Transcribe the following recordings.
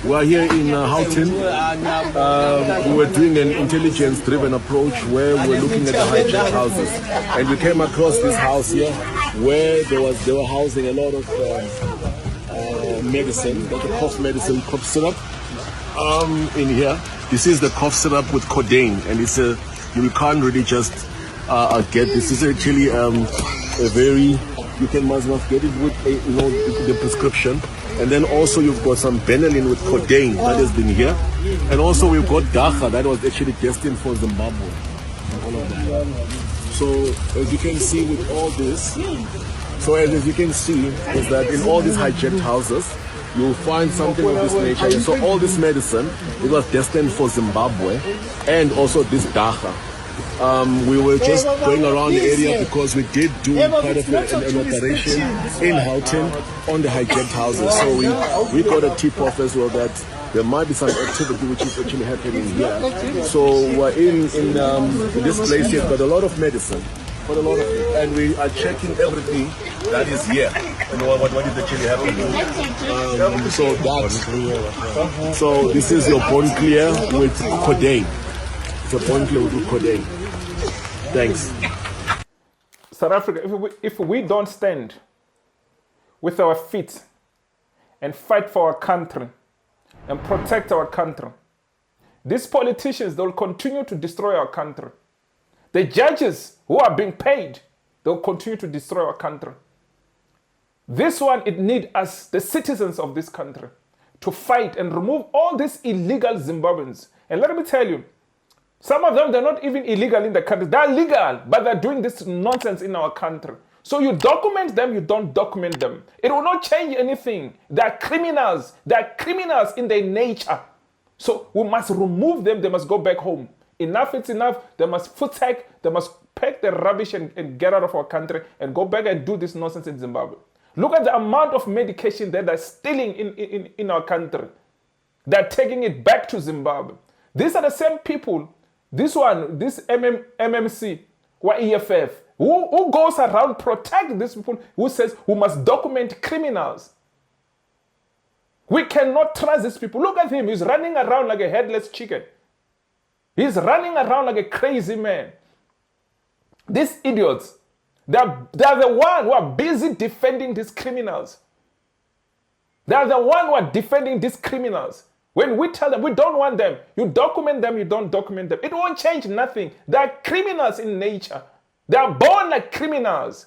We are here in Houghton. We were doing an intelligence-driven approach where we were looking at the hijacked houses, and we came across this house here where they were housing a lot of medicine, like a cough medicine, cough syrup. In here, this is the cough syrup with codeine, and it's you can't really just get this. This is actually a very, you can must get it with the prescription. And then also you've got some Benylin with codeine that has been here. And also we've got Dacha that was actually destined for Zimbabwe. And all of that. So as you can see with all this, as you can see is that in all these hijacked houses, you'll find something of this nature. And so all this medicine, it was destined for Zimbabwe, and also this Dacha. We were just going around the area because we did do part of an operation in Houghton on the hijacked houses. So we got a tip off as well that there might be some activity which is actually happening here. So we're in this place here, got a lot of medicine, got a lot of it, and we are checking everything that is here. You know what is actually happening. So this is your bone clear with codeine. It's a bone clear with codeine. Thanks. South Africa, if we don't stand with our feet and fight for our country and protect our country, these politicians, they'll continue to destroy our country. The judges who are being paid, they'll continue to destroy our country. This one, it needs us, the citizens of this country, to fight and remove all these illegal Zimbabweans. And let me tell you, some of them, they're not even illegal in the country. They're legal, but they're doing this nonsense in our country. So you document them, you don't document them. It will not change anything. They're criminals. They're criminals in their nature. So we must remove them. They must go back home. Enough is enough. They must footsack. They must pack the rubbish and get out of our country and go back and do this nonsense in Zimbabwe. Look at the amount of medication that they're stealing in our country. They're taking it back to Zimbabwe. These are the same people. This MMC, or EFF, who goes around protect these people, who says we must document criminals. We cannot trust these people. Look at him. He's running around like a headless chicken. He's running around like a crazy man. These idiots, they're the one who are busy defending these criminals. They're the one who are defending these criminals. When we tell them we don't want them, you document them, you don't document them. It won't change nothing. They are criminals in nature. They are born like criminals.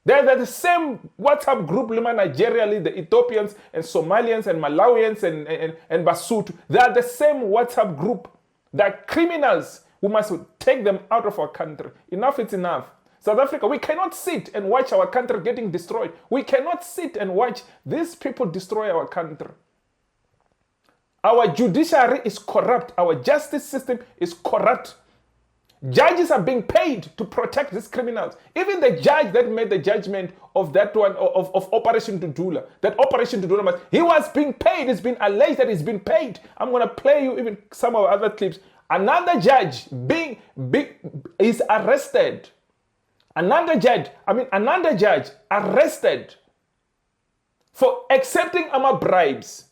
They're the same WhatsApp group, Nigeria, the Ethiopians and Somalians and Malawians and Basotho. They are the same WhatsApp group. They are criminals. We must take them out of our country. Enough is enough. South Africa, we cannot sit and watch our country getting destroyed. We cannot sit and watch these people destroy our country. Our judiciary is corrupt. Our justice system is corrupt. Judges are being paid to protect these criminals. Even the judge that made the judgment of that one, of Operation Dudula, that Operation Dudula, he was being paid. It's been alleged that he's been paid. I'm going to play you even some of other clips. Another judge is arrested. Another judge arrested for accepting bribes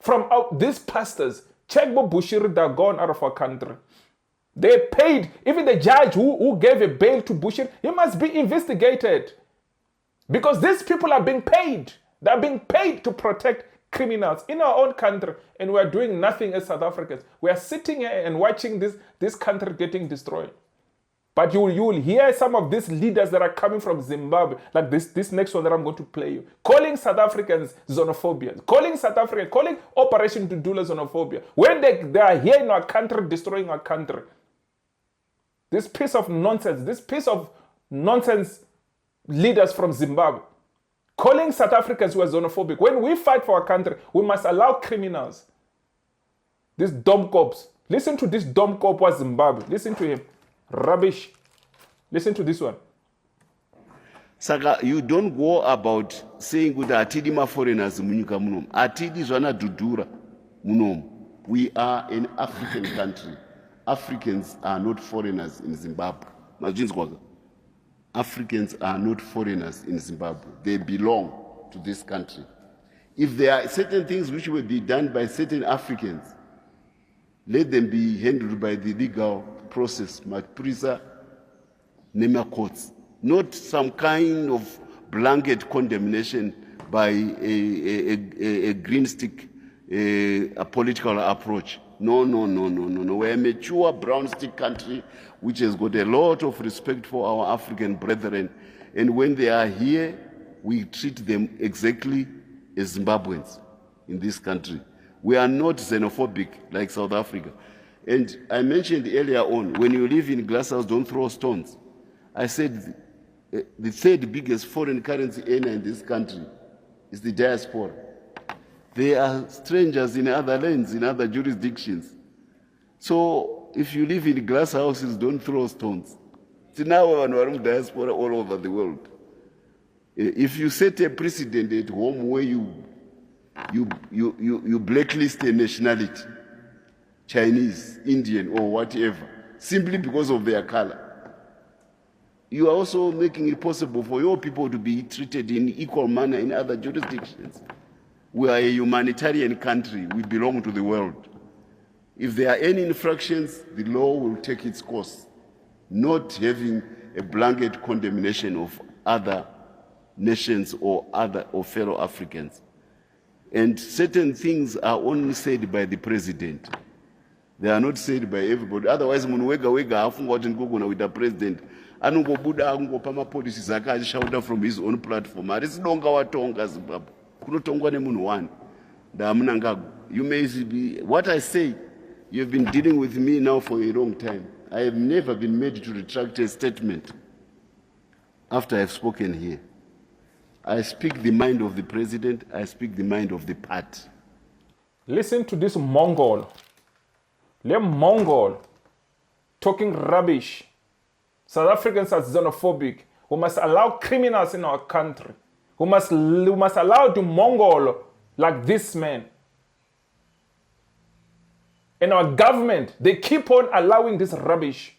from these pastors. Check Bushiri, they're gone out of our country. They paid, even the judge who gave a bail to Bushiri, he must be investigated. Because these people are being paid. They're being paid to protect criminals in our own country. And we're doing nothing as South Africans. We are sitting here and watching this country getting destroyed. But you will hear some of these leaders that are coming from Zimbabwe, like this next one that I'm going to play you, calling South Africans xenophobians, calling Operation Dudula xenophobia, when they are here in our country, destroying our country. This piece of nonsense leaders from Zimbabwe, calling South Africans who are xenophobic. When we fight for our country, we must allow criminals. These dumb cops. Listen to this dumb cop was Zimbabwe. Listen to him. Rubbish. Listen to this one. Saka, you don't go about saying good atidi ma foreigners munyika munom. Atidi zwana dudura munom. We are an African country. Africans are not foreigners in Zimbabwe. Africans are not foreigners in Zimbabwe. They belong to this country. If there are certain things which will be done by certain Africans, let them be handled by the legal process, Maprisa, Nema courts, not some kind of blanket condemnation by a green stick, a political approach. No. We're a mature brown stick country which has got a lot of respect for our African brethren. And when they are here, we treat them exactly as Zimbabweans in this country. We are not xenophobic like South Africa. And I mentioned earlier on, when you live in glass house, don't throw stones. I said the third biggest foreign currency earner in this country is the diaspora. They are strangers in other lands, in other jurisdictions. So if you live in glass houses, don't throw stones. See, now we're diaspora all over the world. If you set a precedent at home where you blacklist a nationality, Chinese, Indian, or whatever, simply because of their color, you are also making it possible for your people to be treated in equal manner in other jurisdictions. We are a humanitarian country. We belong to the world. If there are any infractions, the law will take its course, not having a blanket condemnation of other nations or fellow Africans. And certain things are only said by the president. They are not said by everybody. Otherwise, wega afunga kuti ndikugona with the president. Anongobuda angopa mapolisi zake achishauta from his own platform. Arisidonga watonga Zimbabwe. Kunotongwa nemunhu one. Ndamuna ngago. You may be, what I say, you have been dealing with me now for a long time. I have never been made to retract a statement after I have spoken here. I speak the mind of the president, I speak the mind of the party. Listen to this Mongol. Le Mongol talking rubbish. South Africans are xenophobic. We must allow criminals in our country. We must allow the Mongol like this man. And our government, they keep on allowing this rubbish.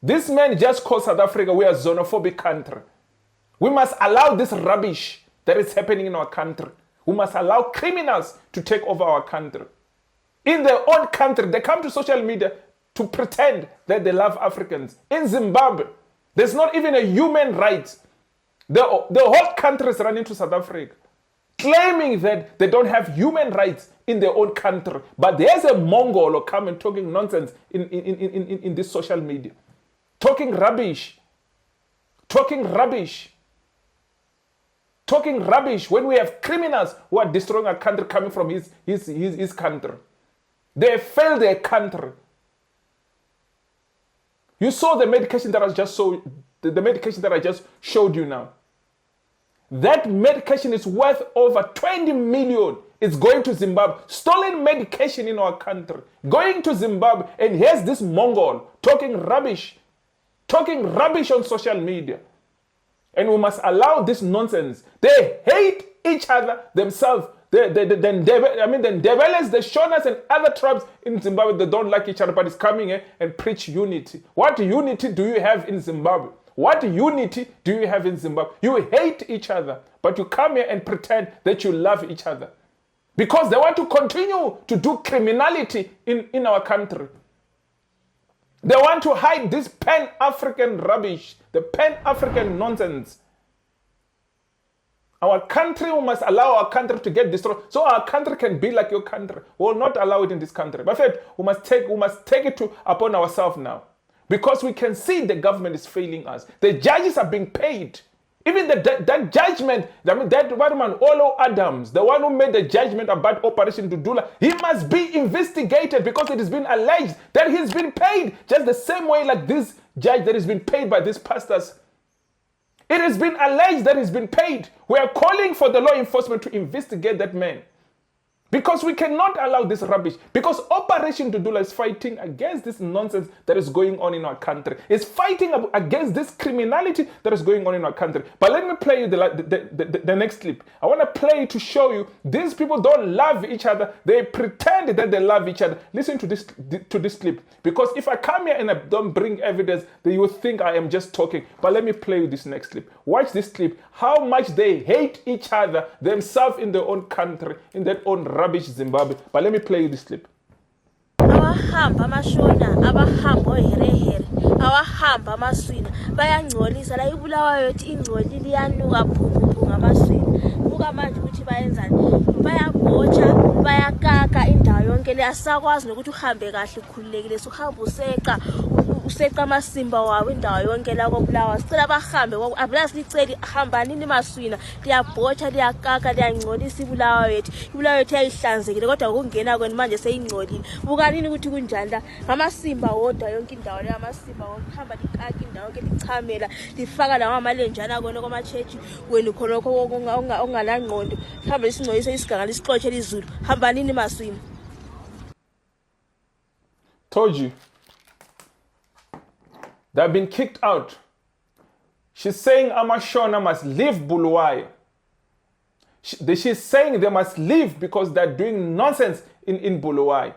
This man just called South Africa, we are a xenophobic country. We must allow this rubbish that is happening in our country. We must allow criminals to take over our country. In their own country, they come to social media to pretend that they love Africans. In Zimbabwe, there's not even a human right. The whole country is running to South Africa, claiming that they don't have human rights in their own country. But there's a Mongol coming talking nonsense in this social media. Talking rubbish when we have criminals who are destroying our country coming from his country. They failed their country. You saw the medication that I just showed you now. That medication is worth over 20 million. It's going to Zimbabwe. Stolen medication in our country. Going to Zimbabwe, and here's this Mongol talking rubbish on social media. And we must allow this nonsense. They hate each other themselves. The Ndebelés, the Shonas, and other tribes in Zimbabwe, they don't like each other, but it's coming here and preach unity. What unity do you have in Zimbabwe? What unity do you have in Zimbabwe? You hate each other, but you come here and pretend that you love each other. Because they want to continue to do criminality in our country. They want to hide this Pan-African rubbish, the Pan-African nonsense. Our country, we must allow our country to get destroyed so our country can be like your country. We will not allow it in this country. But in fact, we must take it upon ourselves now. Because we can see the government is failing us. The judges are being paid. Even that judgment, that one man, Olo Adams, the one who made the judgment about Operation Dudula, he must be investigated because it has been alleged that he's been paid just the same way like this judge that has been paid by these pastors. It has been alleged that he's been paid. We are calling for the law enforcement to investigate that man. Because we cannot allow this rubbish. Because Operation Dudula is fighting against this nonsense that is going on in our country. It's fighting against this criminality that is going on in our country. But let me play you the next clip. I want to play to show you these people don't love each other. They pretend that they love each other. Listen to this clip. Because if I come here and I don't bring evidence, then you will think I am just talking. But let me play you this next clip. Watch this clip. How much they hate each other themselves in their own country, in their own rubbish Zimbabwe. But let me play you this clip. Abahamba amashona, abahamba oherehere, abahamba amaswina, bayangcolisa la ibulawayo yothi ingcolile iyanuka phungu amaswina. Buka manje ukuthi bayenzani? Bayagotsha, bayakaka indawo yonke le asakwazi nokuthi uhambe kahle ukhululekile, suhamba useqa amasimba wawo indawo yonke la koBulawayo. Sicela bahambe abulazi liceli hambanini maswina, liyabhotsha, liyakaka, liyangcolisa ibulawayo yethu. Ibulawayo yethu yayihlanzekile kodwa ukungena kwenu manje seyingcolile. Bukanini ukuthi kunjani la ngamasimba wodwa yonke indawo le amasimba wokuhamba likaka indawo yonke lichamela lifaka lawa amalenjana kona kwamachechi wenu khonokho ongalangqondo. Hamba isingcolise isiganga lisixotshe lizulu. Hambanini maswina. Told you. They've been kicked out. She's saying Amashona must leave Bulawayo. She's saying they must leave because they're doing nonsense in Bulawayo.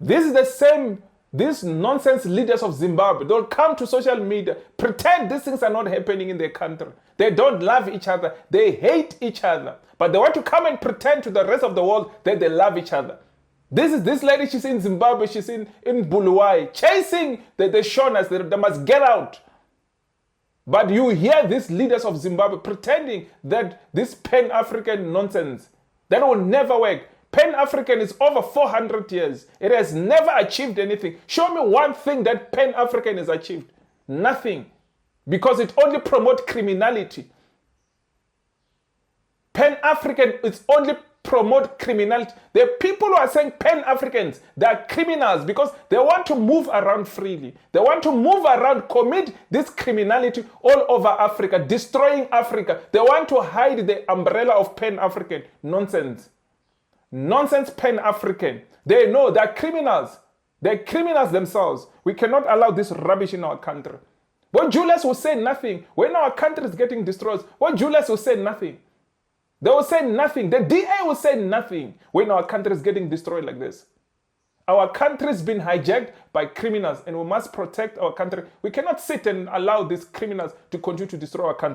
This is the same, these nonsense leaders of Zimbabwe. They'll come to social media, pretend these things are not happening in their country. They don't love each other. They hate each other. But they want to come and pretend to the rest of the world that they love each other. This lady, she's in Zimbabwe, she's in Bulawayo, chasing the Shonas, they must get out. But you hear these leaders of Zimbabwe pretending that this Pan-African nonsense, that will never work. Pan-African is over 400 years. It has never achieved anything. Show me one thing that Pan-African has achieved. Nothing. Because it only promotes criminality. Pan-African is only promote criminality. The people who are saying Pan-Africans, they are criminals because they want to move around freely. They want to move around, commit this criminality all over Africa, destroying Africa. They want to hide the umbrella of Pan-African. Nonsense. Nonsense Pan-African. They know they are criminals. They're criminals themselves. We cannot allow this rubbish in our country. When Julius will say nothing, when our country is getting destroyed, when Julius will say nothing, they will say nothing. The DA will say nothing when our country is getting destroyed like this. Our country has been hijacked by criminals and we must protect our country. We cannot sit and allow these criminals to continue to destroy our country.